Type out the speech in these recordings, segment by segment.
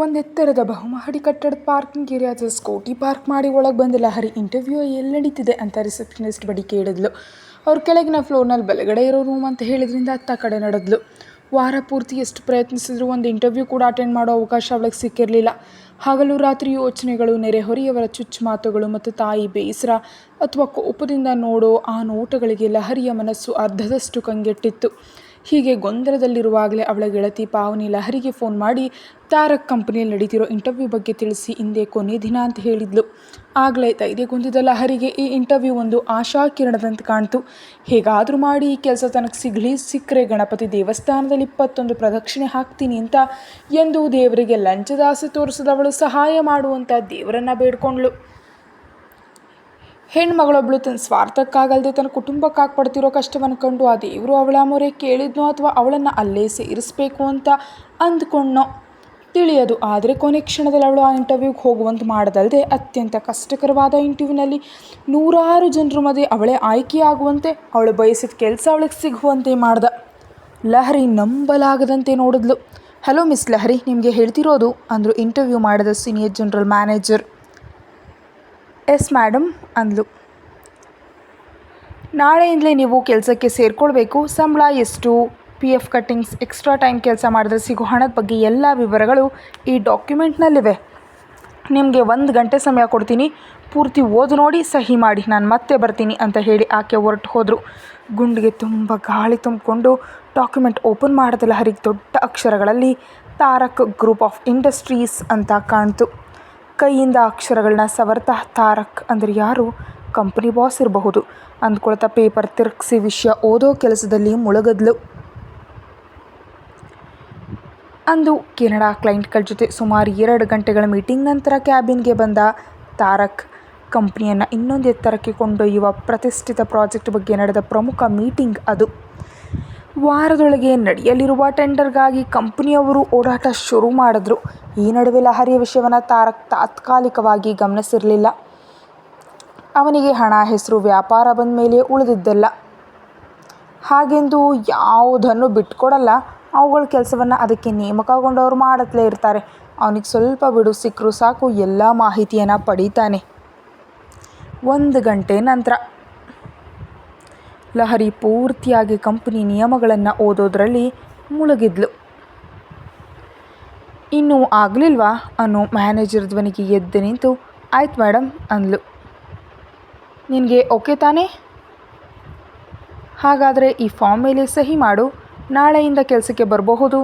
ಒಂದು ಎತ್ತರದ ಬಹುಮಹಡಿ ಕಟ್ಟಡದ ಪಾರ್ಕಿಂಗ್ ಏರಿಯಾದ ಸ್ಕೂಟಿ ಪಾರ್ಕ್ ಮಾಡಿ ಒಳಗೆ ಬಂದ ಲಹರಿ ಇಂಟರ್ವ್ಯೂ ಎಲ್ಲಿ ನಡೀತಿದೆ ಅಂತ ರಿಸೆಪ್ಷನಿಸ್ಟ್ ಬಳಿ ಕೇಳಿದ್ಲು. ಅವ್ರು ಕೆಳಗಿನ ಫ್ಲೋರ್ನಲ್ಲಿ ಬಲಗಡೆ ಇರೋ ರೂಮ್ ಅಂತ ಹೇಳಿದ್ರಿಂದ ಅತ್ತ ಕಡೆ ನಡೆದ್ಲು. ವಾರ ಪೂರ್ತಿ ಎಷ್ಟು ಪ್ರಯತ್ನಿಸಿದ್ರು ಒಂದು ಇಂಟರ್ವ್ಯೂ ಕೂಡ ಅಟೆಂಡ್ ಮಾಡೋ ಅವಕಾಶ ಅವಳಿಗೆ ಸಿಕ್ಕಿರಲಿಲ್ಲ. ಹಗಲು ರಾತ್ರಿ ಯೋಚನೆಗಳು, ನೆರೆಹೊರೆಯವರ ಚುಚ್ಚು ಮಾತುಗಳು ಮತ್ತು ತಾಯಿ ಬೇಸರ ಅಥವಾ ಕೋಪದಿಂದ ನೋಡೋ ಆ ನೋಟಗಳಿಗೆ ಲಹರಿಯ ಮನಸ್ಸು ಅರ್ಧದಷ್ಟು ಕಂಗೆಟ್ಟಿತ್ತು. ಹೀಗೆ ಗೊಂದಲದಲ್ಲಿರುವಾಗಲೇ ಅವಳ ಗೆಳತಿ ಪಾವನಿ ಲಹರಿಗೆ ಫೋನ್ ಮಾಡಿ ತಾರಕ್ ಕಂಪನಿಯಲ್ಲಿ ನಡೀತಿರೋ ಇಂಟರ್ವ್ಯೂ ಬಗ್ಗೆ ತಿಳಿಸಿ ಇಂದೇ ಕೊನೆ ದಿನ ಅಂತ ಹೇಳಿದ್ಲು. ಆಗಲೇ ಧೈರ್ಯಗೊಂದಿದ್ದ ಲಹರಿಗೆ ಈ ಇಂಟರ್ವ್ಯೂ ಒಂದು ಆಶಾಕಿರಣದಂತೆ ಕಾಣ್ತು. ಹೇಗಾದರೂ ಮಾಡಿ ಈ ಕೆಲಸ ತನಗೆ ಸಿಕ್ಕರೆ ಗಣಪತಿ ದೇವಸ್ಥಾನದಲ್ಲಿ 21 ಪ್ರದಕ್ಷಿಣೆ ಹಾಕ್ತೀನಿ ಅಂತ ಎಂದು ದೇವರಿಗೆ ಲಂಚದ ಆಸೆ ತೋರಿಸಿದವಳು ಸಹಾಯ ಮಾಡುವಂಥ ದೇವರನ್ನು ಬೇಡ್ಕೊಂಡ್ಳು. ಹೆಣ್ಮಗಳೊಬ್ಬಳು ತನ್ನ ಸ್ವಾರ್ಥಕ್ಕಾಗಲ್ಲದೆ ತನ್ನ ಕುಟುಂಬಕ್ಕಾಗಿ ಪಡ್ತಿರೋ ಕಷ್ಟವನ್ನು ಕಂಡು ಆ ದೇವರು ಅವಳ ಮೊರೆ ಕೇಳಿದ್ನೋ ಅಥವಾ ಅವಳನ್ನು ಅಲ್ಲೇ ಸೇರಿಸಬೇಕು ಅಂತ ಅಂದ್ಕೊಂಡ್ನೋ ತಿಳಿಯದು. ಆದರೆ ಕೊನೆ ಕ್ಷಣದಲ್ಲಿ ಅವಳು ಆ ಇಂಟರ್ವ್ಯೂಗೆ ಹೋಗುವಂತೆ ಮಾಡೋದಲ್ಲದೆ ಅತ್ಯಂತ ಕಷ್ಟಕರವಾದ ಇಂಟರ್ವ್ಯೂನಲ್ಲಿ 100 ಜನರ ಮಧ್ಯೆ ಅವಳೇ ಆಯ್ಕೆಯಾಗುವಂತೆ, ಅವಳು ಬಯಸಿದ ಕೆಲಸ ಅವಳಿಗೆ ಸಿಗುವಂತೆ ಮಾಡ್ದ. ಲಹರಿ ನಂಬಲಾಗದಂತೆ ನೋಡಿದ್ಲು. ಹಲೋ ಮಿಸ್ ಲಹರಿ, ನಿಮಗೆ ಹೇಳ್ತಿರೋದು ಅಂದರು ಇಂಟರ್ವ್ಯೂ ಮಾಡಿದ senior general manager. Yes madam ಅಂದ್ಲು. ನಾಳೆಯಿಂದಲೇ ನೀವು ಕೆಲಸಕ್ಕೆ ಸೇರಿಕೊಳ್ಬೇಕು. ಸಂಬಳ ಎಷ್ಟು, PF ಕಟ್ಟಿಂಗ್ಸ್, ಎಕ್ಸ್ಟ್ರಾ ಟೈಮ್ ಕೆಲಸ ಮಾಡಿದ್ರೆ ಸಿಗೋ ಹಣದ ಬಗ್ಗೆ ಎಲ್ಲ ವಿವರಗಳು ಈ ಡಾಕ್ಯುಮೆಂಟ್ನಲ್ಲಿವೆ. ನಿಮಗೆ 1 ಗಂಟೆ ಸಮಯ ಕೊಡ್ತೀನಿ, ಪೂರ್ತಿ ಓದು ನೋಡಿ ಸಹಿ ಮಾಡಿ, ನಾನು ಮತ್ತೆ ಬರ್ತೀನಿ ಅಂತ ಹೇಳಿ ಆಕೆ ಹೊರಟು ಹೋದರು. ಗುಂಡಿಗೆ ತುಂಬ ಗಾಳಿ ತುಂಬಿಕೊಂಡು ಡಾಕ್ಯುಮೆಂಟ್ ಓಪನ್ ಮಾಡಿದ ಲಹರಿಗೆ ದೊಡ್ಡ ಅಕ್ಷರಗಳಲ್ಲಿ ತಾರಕ್ ಗ್ರೂಪ್ ಆಫ್ ಇಂಡಸ್ಟ್ರೀಸ್ ಅಂತ ಕಾಣ್ತು. ಕೈಯಿಂದ ಅಕ್ಷರಗಳನ್ನ ಸವರ್ತಾ ತಾರಕ್ ಅಂದರೆ ಯಾರು, ಕಂಪನಿ ಬಾಸ್ ಇರಬಹುದು ಅಂದ್ಕೊಳ್ತಾ ಪೇಪರ್ ತಿರುಗಿಸಿ ವಿಷಯ ಓದೋ ಕೆಲಸದಲ್ಲಿ ಮುಳುಗದ್ಲು. ಅಂದು ಕೆನಡಾ ಕ್ಲೈಂಟ್ಗಳ ಜೊತೆ ಸುಮಾರು 2 ಗಂಟೆಗಳ ಮೀಟಿಂಗ್ ನಂತರ ಕ್ಯಾಬಿನ್ಗೆ ಬಂದ ತಾರಕ್. ಕಂಪನಿಯನ್ನು ಇನ್ನೊಂದು ಎತ್ತರಕ್ಕೆ ಕೊಂಡೊಯ್ಯುವ ಪ್ರತಿಷ್ಠಿತ ಪ್ರಾಜೆಕ್ಟ್ ಬಗ್ಗೆ ನಡೆದ ಪ್ರಮುಖ ಮೀಟಿಂಗ್ ಅದು. ವಾರದೊಳಗೆ ನಡೆಯಲಿರುವ ಟೆಂಡರ್ಗಾಗಿ ಕಂಪನಿಯವರು ಓಡಾಟ ಶುರು ಮಾಡಿದ್ರು. ಈ ನಡುವೆ ಲಹರಿಯ ವಿಷಯವನ್ನು ತಾರಕ್ ತಾತ್ಕಾಲಿಕವಾಗಿ ಗಮನಿಸಿರಲಿಲ್ಲ. ಅವನಿಗೆ ಹಣ, ಹೆಸರು, ವ್ಯಾಪಾರ ಬಂದ ಮೇಲೆ ಉಳಿದಿದ್ದೆಲ್ಲ. ಹಾಗೆಂದು ಯಾವುದನ್ನು ಬಿಟ್ಕೊಡಲ್ಲ. ಅವುಗಳ ಕೆಲಸವನ್ನು ಅದಕ್ಕೆ ನೇಮಕಗೊಂಡವರು ಮಾಡತ್ಲೇ ಇರ್ತಾರೆ. ಅವನಿಗೆ ಸ್ವಲ್ಪ ಬಿಡು ಸಿಕ್ಕರೂ ಸಾಕು, ಎಲ್ಲ ಮಾಹಿತಿಯನ್ನು ಪಡೀತಾನೆ. 1 ಗಂಟೆ ನಂತರ ಲಹರಿ ಪೂರ್ತಿಯಾಗಿ ಕಂಪನಿ ನಿಯಮಗಳನ್ನು ಓದೋದ್ರಲ್ಲಿ ಮುಳುಗಿದ್ಲು. ಇನ್ನೂ ಆಗಲಿಲ್ವಾ ಅನ್ನೋ ಮ್ಯಾನೇಜರ್ ಧ್ವನಿಗೆ ಎದ್ದು ನಿಂತು ಆಯ್ತು ಮೇಡಮ್ ಅಂದ್ಲು. ನಿನಗೆ ಓಕೆ ತಾನೇ? ಹಾಗಾದರೆ ಈ ಫಾರ್ಮ್ ಮೇಲೆ ಸಹಿ ಮಾಡು, ನಾಳೆಯಿಂದ ಕೆಲಸಕ್ಕೆ ಬರಬಹುದು.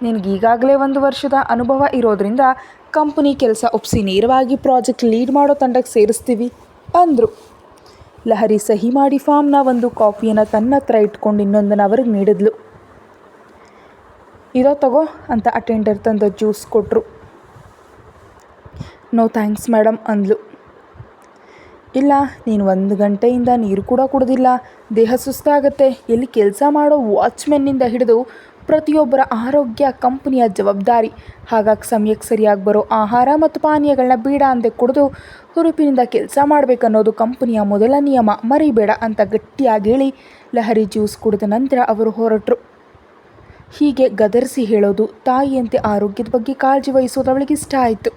ನಿನಗೀಗಾಗಲೇ 1 ವರ್ಷದ ಅನುಭವ ಇರೋದ್ರಿಂದ ಕಂಪನಿ ಕೆಲಸ ಒಪ್ಪಿಸಿ ನೇರವಾಗಿ ಪ್ರಾಜೆಕ್ಟ್ ಲೀಡ್ ಮಾಡೋ ತಂಡಕ್ಕೆ ಸೇರಿಸ್ತೀವಿ ಅಂದರು. ಲಹರಿ ಸಹಿ ಮಾಡಿ ಫಾರ್ಮ್ನ ಒಂದು ಕಾಪಿಯನ್ನು ತನ್ನ ಹತ್ರ ಇಟ್ಕೊಂಡು ಇನ್ನೊಂದನ್ನು ಅವ್ರಿಗೆ ನೀಡಿದ್ಲು. ಇದೋ ತಗೋ ಅಂತ ಅಟೆಂಡರ್ ತಂದ ಜ್ಯೂಸ್ ಕೊಟ್ಟರು. ನೋ ಥ್ಯಾಂಕ್ಸ್ ಮೇಡಮ್ ಅಂದ್ಲು. ಇಲ್ಲ, ನೀನು 1 ಗಂಟೆಯಿಂದ ನೀರು ಕೂಡ ಕುಡಿದಿಲ್ಲ, ದೇಹ ಸುಸ್ತಾಗತ್ತೆ. ಎಲ್ಲಿ ಕೆಲಸ ಮಾಡೋ ವಾಚ್ಮೆನ್ನಿಂದ ಹಿಡಿದು ಪ್ರತಿಯೊಬ್ಬರ ಆರೋಗ್ಯ ಕಂಪನಿಯ ಜವಾಬ್ದಾರಿ. ಹಾಗಾಗಿ ಸಮಯಕ್ಕೆ ಸರಿಯಾಗಿ ಬರೋ ಆಹಾರ ಮತ್ತು ಪಾನೀಯಗಳನ್ನ ಬೇಡ ಅಂದೆ ಕುಡಿದು ಹುರುಪಿನಿಂದ ಕೆಲಸ ಮಾಡಬೇಕನ್ನೋದು ಕಂಪನಿಯ ಮೊದಲ ನಿಯಮ, ಮರಿಬೇಡ ಅಂತ ಗಟ್ಟಿಯಾಗಿ ಹೇಳಿ ಲಹರಿ ಜ್ಯೂಸ್ ಕುಡಿದ ನಂತರ ಅವರು ಹೊರಟರು. ಹೀಗೆ ಗದರಿಸಿ ಹೇಳೋದು, ತಾಯಿಯಂತೆ ಆರೋಗ್ಯದ ಬಗ್ಗೆ ಕಾಳಜಿ ವಹಿಸೋದು ಅವಳಿಗೆ ಇಷ್ಟ ಆಯಿತು.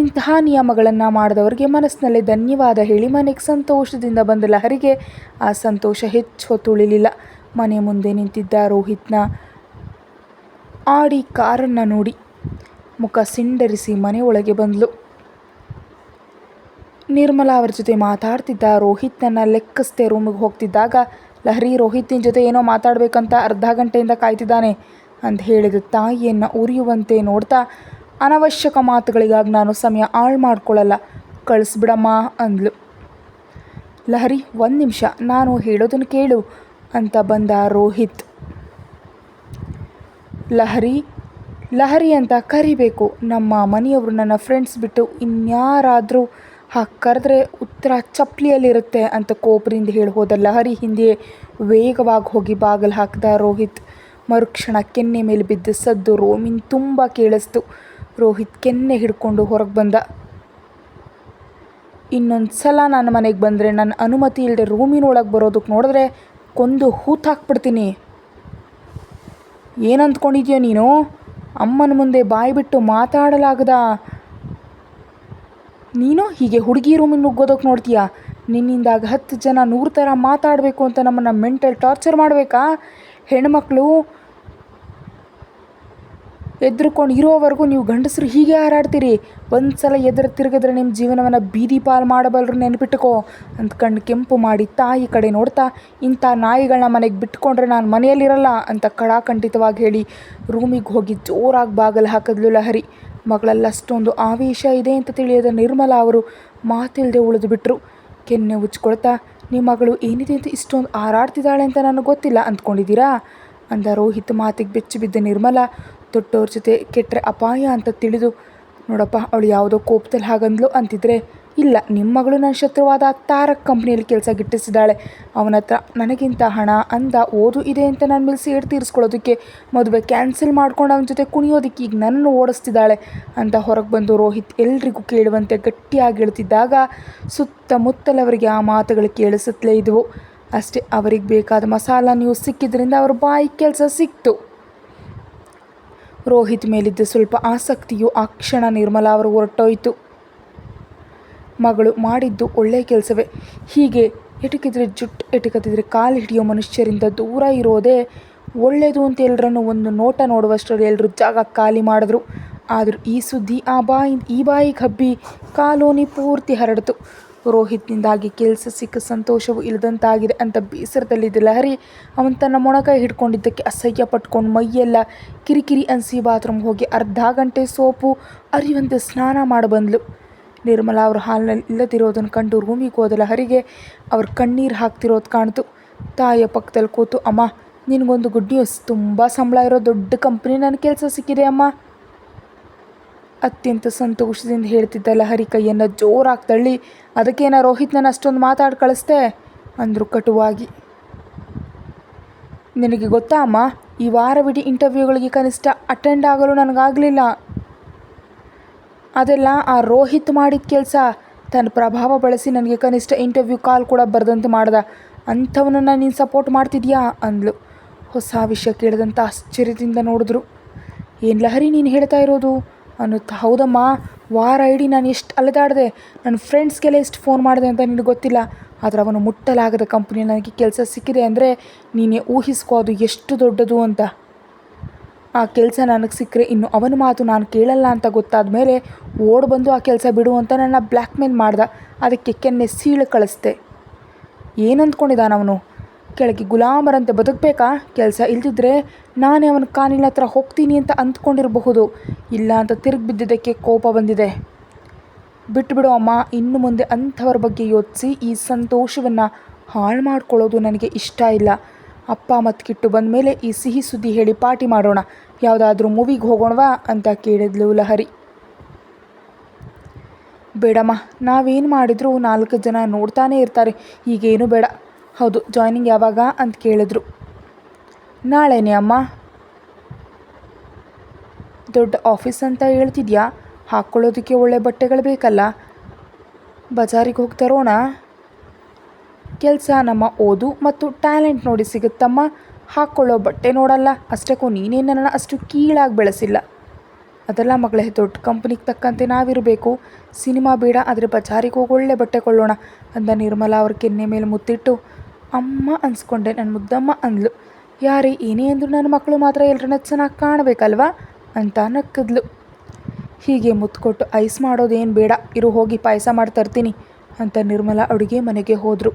ಇಂತಹ ನಿಯಮಗಳನ್ನು ಮಾಡಿದವರಿಗೆ ಮನಸ್ಸಿನಲ್ಲೇ ಧನ್ಯವಾದ ಹೇಳಿ ಮನೆಗೆ ಸಂತೋಷದಿಂದ ಬಂದ ಲಹರಿಗೆ ಆ ಸಂತೋಷ ಹೆಚ್ಚು ಹೊತ್ತು ಉಳಿಲಿಲ್ಲ. ಮನೆ ಮುಂದೆ ನಿಂತಿದ್ದ ರೋಹಿತ್ನ ಆಡಿ ಕಾರನ್ನು ನೋಡಿ ಮುಖ ಸಿಂಡರಿಸಿ ಮನೆಯೊಳಗೆ ಬಂದಳು. ನಿರ್ಮಲಾ ಅವರ ಜೊತೆ ಮಾತಾಡ್ತಿದ್ದ ರೋಹಿತ್ನನ್ನು ಲೆಕ್ಕಿಸದೆ ರೂಮಿಗೆ ಹೋಗ್ತಿದ್ದಾಗ ಲಹರಿ ರೋಹಿತಿನ ಜೊತೆ ಏನೋ ಮಾತಾಡಬೇಕಂತ ಅರ್ಧ ಗಂಟೆಯಿಂದ ಕಾಯ್ತಿದ್ದಾನೆ ಅಂತ ಹೇಳಿದ ತಾಯಿಯನ್ನು ಉರಿಯುವಂತೆ ನೋಡ್ತಾ ಅನವಶ್ಯಕ ಮಾತುಗಳಿಗಾಗಿ ನಾನು ಸಮಯ ಹಾಳು ಮಾಡ್ಕೊಳ್ಳಲ್ಲ, ಕಳಿಸ್ಬಿಡಮ್ಮ ಅಂದ್ಲು. ಲಹರಿ 1 ನಿಮಿಷ, ನಾನು ಹೇಳೋದನ್ನು ಕೇಳು ಅಂತ ಬಂದ ರೋಹಿತ್. ಲಹರಿ ಅಂತ ಕರಿಬೇಕು. ನಮ್ಮ ಮನೆಯವರು ನನ್ನ ಫ್ರೆಂಡ್ಸ್ ಬಿಟ್ಟು ಇನ್ಯಾರಾದರೂ ಹಾಗೆ ಕರೆದ್ರೆ ಉತ್ತರ ಚಪ್ಪಲಿಯಲ್ಲಿರುತ್ತೆ ಅಂತ ಕೋಪದಿಂದ ಹೇಳಿ ಹೋದ ಲಹರಿ ಹಿಂದೆ ವೇಗವಾಗಿ ಹೋಗಿ ಬಾಗಿಲು ಹಾಕಿದ ರೋಹಿತ್. ಮರುಕ್ಷಣ ಕೆನ್ನೆ ಮೇಲೆ ಬಿದ್ದ ಸದ್ದು ರೋಮಿನ್ ತುಂಬ ಕೇಳಿಸ್ತು. ರೋಹಿತ್ ಕೆನ್ನೆ ಹಿಡ್ಕೊಂಡು ಹೊರಗೆ ಬಂದ. ಇನ್ನೊಂದು ಸಲ ನನ್ನ ಮನೆಗೆ ಬಂದರೆ ನನ್ನ ಅನುಮತಿ ಇಲ್ಲದೆ ರೂಮಿನೊಳಗೆ ಬರೋದಕ್ಕೆ ನೋಡಿದ್ರೆ ಕೊಂದು ಹೂತಾಕ್ಬಿಡ್ತೀನಿ. ಏನಂದ್ಕೊಂಡಿದ್ಯೋ ನೀನು? ಅಮ್ಮನ ಮುಂದೆ ಬಾಯಿ ಬಿಟ್ಟು ಮಾತಾಡಲಾಗದ ನೀನು ಹೀಗೆ ಹುಡುಗಿ ರೂಮಿಗೆ ನುಗ್ಗೋದಕ್ಕೆ ನೋಡ್ತೀಯಾ? ನಿನ್ನಿಂದಾಗ 10 ಜನ 100 ಥರ ಮಾತಾಡಬೇಕು ಅಂತ ನಮ್ಮನ್ನು ಮೆಂಟಲ್ ಟಾರ್ಚರ್ ಮಾಡಬೇಕಾ? ಹೆಣ್ಮಕ್ಳು ಎದ್ರುಕೊಂಡು ಇರೋವರೆಗೂ ನೀವು ಗಂಡಸರು ಹೀಗೆ ಹಾರಾಡ್ತೀರಿ. ಒಂದು ಸಲ ಎದುರು ತಿರುಗಿದ್ರೆ ನಿಮ್ಮ ಜೀವನವನ್ನು ಬೀದಿ ಪಾಲು ಮಾಡಬಲ್ಲರು, ನೆನಪಿಟ್ಟುಕೋ ಅಂತ ಕಣ್ಣು ಕೆಂಪು ಮಾಡಿ ತಾಯಿ ಕಡೆ ನೋಡ್ತಾ, ಇಂಥ ನಾಯಿಗಳನ್ನ ಮನೆಗೆ ಬಿಟ್ಕೊಂಡ್ರೆ ನಾನು ಮನೆಯಲ್ಲಿರಲ್ಲ ಅಂತ ಕಡಾಖಂಡಿತವಾಗಿ ಹೇಳಿ ರೂಮಿಗೆ ಹೋಗಿ ಜೋರಾಗಿ ಬಾಗಿಲು ಹಾಕಿದ್ಲು ಲಹರಿ. ಮಗಳಲ್ಲಿ ಅಷ್ಟೊಂದು ಆವೇಶ ಇದೆ ಅಂತ ತಿಳಿಯದ ನಿರ್ಮಲಾ ಅವರು ಮಾತಿಲ್ಲದೆ ಉಳಿದು ಬಿಟ್ಟರು. ಕೆನ್ನೆ ಉಚ್ಕೊಳ್ತಾ, ನಿಮ್ಮ ಮಗಳು ಏನಿದೆ ಅಂತ ಇಷ್ಟೊಂದು ಹಾರಾಡ್ತಿದ್ದಾಳೆ ಅಂತ ನನಗೆ ಗೊತ್ತಿಲ್ಲ ಅಂದ್ಕೊಂಡಿದ್ದೀರಾ ಅಂದ ರೋಹಿತ್ ಮಾತಿಗೆ ಬೆಚ್ಚಿ ಬಿದ್ದ ನಿರ್ಮಲಾ ದೊಡ್ಡವ್ರ ಜೊತೆ ಕೆಟ್ಟರೆ ಅಪಾಯ ಅಂತ ತಿಳಿದು, ನೋಡಪ್ಪ ಅವಳು ಯಾವುದೋ ಕೋಪದಲ್ಲಿ ಹಾಗಂದ್ಲು ಅಂತಿದ್ರೆ, ಇಲ್ಲ, ನಿಮ್ಮ ಮಗಳು ನನ್ನ ಶತ್ರುವಾದ ತಾರಕ್ ಕಂಪ್ನಿಯಲ್ಲಿ ಕೆಲಸ ಗಿಟ್ಟಿಸಿದ್ದಾಳೆ. ಅವನ ಹತ್ರ ನನಗಿಂತ ಹಣ ಅಂದ ಓದು ಇದೆ ಅಂತ ನನ್ನ ಮೇಲೆ ಸೇಡು ತೀರಿಸ್ಕೊಳ್ಳೋದಕ್ಕೆ ಮದುವೆ ಕ್ಯಾನ್ಸಲ್ ಮಾಡ್ಕೊಂಡು ಅವನ ಜೊತೆ ಕುಣಿಯೋದಕ್ಕೆ ಈಗ ನನ್ನನ್ನು ಓಡಿಸ್ತಿದ್ದಾಳೆ ಅಂತ ಹೊರಗೆ ಬಂದು ರೋಹಿತ್ ಎಲ್ರಿಗೂ ಕೇಳುವಂತೆ ಗಟ್ಟಿಯಾಗಿ ಹೇಳ್ತಿದ್ದಾಗ ಸುತ್ತಮುತ್ತಲವರಿಗೆ ಆ ಮಾತುಗಳು ಕೇಳಿಸುತ್ತಲೇ ಇದ್ದವು. ಅಷ್ಟೇ, ಅವರಿಗೆ ಬೇಕಾದ ಮಸಾಲ ನ್ಯೂಸ್ ಸಿಕ್ಕಿದ್ರಿಂದ ಅವ್ರ ಬಾಯಿಗೆ ಕೆಲಸ ಸಿಕ್ತು. ರೋಹಿತ್ ಮೇಲಿದ್ದ ಸ್ವಲ್ಪ ಆಸಕ್ತಿಯು ಆ ಕ್ಷಣ ನಿರ್ಮಲಾ ಅವರು ಹೊರಟೋಯ್ತು. ಮಗಳು ಮಾಡಿದ್ದು ಒಳ್ಳೆಯ ಕೆಲಸವೇ. ಹೀಗೆ ಎಟಕಿದ್ರೆ ಜುಟ್ಟು, ಎಟಕತಿದ್ರೆ ಕಾಲು ಹಿಡಿಯೋ ಮನುಷ್ಯರಿಂದ ದೂರ ಇರೋದೇ ಒಳ್ಳೆಯದು ಅಂತ ಎಲ್ಲರನ್ನು ಒಂದು ನೋಟ ನೋಡುವಷ್ಟರಲ್ಲಿ ಎಲ್ಲರೂ ಜಾಗ ಖಾಲಿ ಮಾಡಿದ್ರು. ಆದರೂ ಈ ಸುದ್ದಿ ಈ ಬಾಯಿಗೆ ಹಬ್ಬಿ ಕಾಲೋನಿ ಪೂರ್ತಿ ಹರಡಿತು. ರೋಹಿತ್ನಿಂದಾಗಿ ಕೆಲಸ ಸಿಕ್ಕ ಸಂತೋಷವೂ ಇಲ್ಲದಂತಾಗಿದೆ ಅಂತ ಬೇಸರದಲ್ಲಿದ್ದ ಲಹರಿ ಅವನು ತನ್ನ ಮೊಣಕೈ ಹಿಡ್ಕೊಂಡಿದ್ದಕ್ಕೆ ಅಸಹ್ಯ ಪಟ್ಕೊಂಡು ಮೈಯೆಲ್ಲ ಕಿರಿಕಿರಿ ಅನಿಸಿ ಬಾತ್ರೂಮ್ ಹೋಗಿ ಅರ್ಧ ಗಂಟೆ ಸೋಪು ಅರಿಯುವಂತೆ ಸ್ನಾನ ಮಾಡಬಂದ್ಲು. ನಿರ್ಮಲಾ ಅವ್ರ ಹಾಲ್ನಲ್ಲಿ ಇಲ್ಲದಿರೋದನ್ನು ಕಂಡು ರೂಮಿಗೆ ಹೋದ ಲಹರಿಗೆ ಅವ್ರ ಕಣ್ಣೀರು ಹಾಕ್ತಿರೋದು ಕಾಣ್ತು. ತಾಯಿಯ ಪಕ್ಕದಲ್ಲಿ ಕೂತು, ಅಮ್ಮ ನಿನಗೊಂದು ಗುಡ್ ನ್ಯೂಸ್, ತುಂಬ ಸಂಬಳ ಇರೋ ದೊಡ್ಡ ಕಂಪ್ನಿ ನನ್ನ ಕೆಲಸ ಸಿಕ್ಕಿದೆ ಅಮ್ಮ. ಅತ್ಯಂತ ಸಂತೋಷದಿಂದ ಹೇಳ್ತಿದ್ದ ಲಹರಿ ಕೈಯನ್ನು ಜೋರಾಗಿ ತಳ್ಳಿ, ಅದಕ್ಕೇನ ರೋಹಿತ್ ನನ್ನ ಅಷ್ಟೊಂದು ಮಾತಾಡಿ ಕಳಿಸ್ದೆ ಅಂದರು ಕಟುವಾಗಿ. ನಿನಗೆ ಗೊತ್ತಾ ಅಮ್ಮ, ಈ ವಾರವಿಡೀ ಇಂಟರ್ವ್ಯೂಗಳಿಗೆ ಕನಿಷ್ಠ ಅಟೆಂಡ್ ಆಗಲು ನನಗಾಗಲಿಲ್ಲ. ಅದೆಲ್ಲ ಆ ರೋಹಿತ್ ಮಾಡಿದ ಕೆಲಸ. ತನ್ನ ಪ್ರಭಾವ ಬಳಸಿ ನನಗೆ ಕನಿಷ್ಠ ಇಂಟರ್ವ್ಯೂ ಕಾಲ್ ಕೂಡ ಬರೆದಂತೆ ಮಾಡ್ದ. ಅಂಥವನನ್ನು ನೀನು ಸಪೋರ್ಟ್ ಮಾಡ್ತಿದ್ಯಾ ಅಂದ್ಲು. ಹೊಸ ವಿಷಯ ಕೇಳಿದಂಥ ಆಶ್ಚರ್ಯದಿಂದ ನೋಡಿದ್ರು. ಏನು ಲಹರಿ ನೀನು ಹೇಳ್ತಾ ಇರೋದು ಅನ್ನುತ್ತಾ, ಹೌದಮ್ಮ, ವಾರ ಇಡೀ ನಾನು ಎಷ್ಟು ಅಲೆದಾಡಿದೆ, ನನ್ನ ಫ್ರೆಂಡ್ಸ್ಗೆಲ್ಲ ಎಷ್ಟು ಫೋನ್ ಮಾಡಿದೆ ಅಂತ ನಿನಗೆ ಗೊತ್ತಿಲ್ಲ. ಆದರೆ ಅವನು ಮುಟ್ಟಲಾಗದ ಕಂಪ್ನಿಯಲ್ಲಿ ನನಗೆ ಕೆಲಸ ಸಿಕ್ಕಿದೆ ಅಂದರೆ ನೀನೇ ಊಹಿಸ್ಕೋ ಅದು ಎಷ್ಟು ದೊಡ್ಡದು ಅಂತ. ಆ ಕೆಲಸ ನನಗೆ ಸಿಕ್ಕರೆ ಇನ್ನು ಅವನ ಮಾತು ನಾನು ಕೇಳಲ್ಲ ಅಂತ ಗೊತ್ತಾದ ಮೇಲೆ ಓಡ್ ಬಂದು ಆ ಕೆಲಸ ಬಿಡು ಅಂತ ನನ್ನ ಬ್ಲ್ಯಾಕ್ ಮೇಲ್ ಮಾಡ್ದ. ಅದಕ್ಕೆ ಕೆನ್ನೆ ಸೀಳು ಕಳಿಸ್ದೆ. ಏನಂದ್ಕೊಂಡಿದ್ದಾನ ಅವನು? ಕೆಳಗೆ ಗುಲಾಮರಂತೆ ಬದುಕಬೇಕಾ? ಕೆಲಸ ಇಲ್ದಿದ್ರೆ ನಾನೇ ಅವನ ಕಾನಿನ ಹತ್ರ ಹೋಗ್ತೀನಿ ಅಂತ ಅಂದ್ಕೊಂಡಿರಬಹುದು. ಇಲ್ಲ ಅಂತ ತಿರುಗಿ ಬಿದ್ದಿದ್ದಕ್ಕೆ ಕೋಪ ಬಂದಿದೆ. ಬಿಟ್ಟುಬಿಡು ಅಮ್ಮ, ಇನ್ನು ಮುಂದೆ ಅಂಥವ್ರ ಬಗ್ಗೆ ಯೋಚಿಸಿ ಈ ಸಂತೋಷವನ್ನು ಹಾಳು ಮಾಡ್ಕೊಳ್ಳೋದು ನನಗೆ ಇಷ್ಟ ಇಲ್ಲ. ಅಪ್ಪ ಮತ್ತು ಕಿಟ್ಟು ಬಂದ ಮೇಲೆ ಈ ಸಿಹಿ ಸುದ್ದಿ ಹೇಳಿ ಪಾರ್ಟಿ ಮಾಡೋಣ, ಯಾವುದಾದ್ರೂ ಮೂವಿಗೆ ಹೋಗೋಣವಾ ಅಂತ ಕೇಳಿದ್ಲು ಲಹರಿ. ಬೇಡಮ್ಮ, ನಾವೇನು ಮಾಡಿದ್ರು 4 ಜನ ನೋಡ್ತಾನೇ ಇರ್ತಾರೆ, ಈಗೇನು ಬೇಡ. ಹೌದು, ಜಾಯ್ನಿಂಗ್ ಯಾವಾಗ ಅಂತ ಕೇಳಿದ್ರು. ನಾಳೆನೇ ಅಮ್ಮ. ದೊಡ್ಡ ಆಫೀಸ್ ಅಂತ ಹೇಳ್ತಿದ್ಯಾ, ಹಾಕ್ಕೊಳ್ಳೋದಕ್ಕೆ ಒಳ್ಳೆ ಬಟ್ಟೆಗಳು ಬೇಕಲ್ಲ, ಬಜಾರಿಗೆ ಹೋಗಿ ತರೋಣ. ಕೆಲಸ ನಮ್ಮ ಓದು ಮತ್ತು ಟ್ಯಾಲೆಂಟ್ ನೋಡಿ ಸಿಗುತ್ತಮ್ಮ, ಹಾಕ್ಕೊಳ್ಳೋ ಬಟ್ಟೆ ನೋಡಲ್ಲ. ಅಷ್ಟಕ್ಕೂ ನೀನೇ ನನ್ನನ್ನು ಅಷ್ಟು ಕೀಳಾಗಿ ಬೆಳೆಸಿಲ್ಲ. ಅದೆಲ್ಲ ಮಗಳೇ, ದೊಡ್ಡ ಕಂಪ್ನಿಗೆ ತಕ್ಕಂತೆ ನಾವಿರಬೇಕು. ಸಿನಿಮಾ ಬೇಡ, ಆದರೆ ಬಜಾರಿಗೆ ಹೋಗಿ ಒಳ್ಳೆ ಬಟ್ಟೆ ಕೊಳ್ಳೋಣ ಅಂದ ನಿರ್ಮಲಾ ಅವ್ರ ಕೆನ್ನೆ ಮೇಲೆ ಮುತ್ತಿಟ್ಟು, ಅಮ್ಮ ಅನ್ಸ್ಕೊಂಡೆ, ನನ್ನ ಮುದ್ದಮ್ಮ ಅಂದ್ಲು. ಯಾರೇ ಏನೇ ಅಂದರೂ ನನ್ನ ಮಕ್ಕಳು ಮಾತ್ರ ಎಲ್ಲರನ್ನ ಚೆನ್ನಾಗಿ ಕಾಣಬೇಕಲ್ವಾ ಅಂತ ನಕ್ಕದ್ಲು. ಹೀಗೆ ಮುತ್ಕೊಟ್ಟು ಐಸ್ ಮಾಡೋದೇನು ಬೇಡ, ಇರು ಹೋಗಿ ಪಾಯಸ ಮಾಡಿ ತರ್ತೀನಿ ಅಂತ ನಿರ್ಮಲಾ ಅಡುಗೆ ಮನೆಗೆ ಹೋದರು.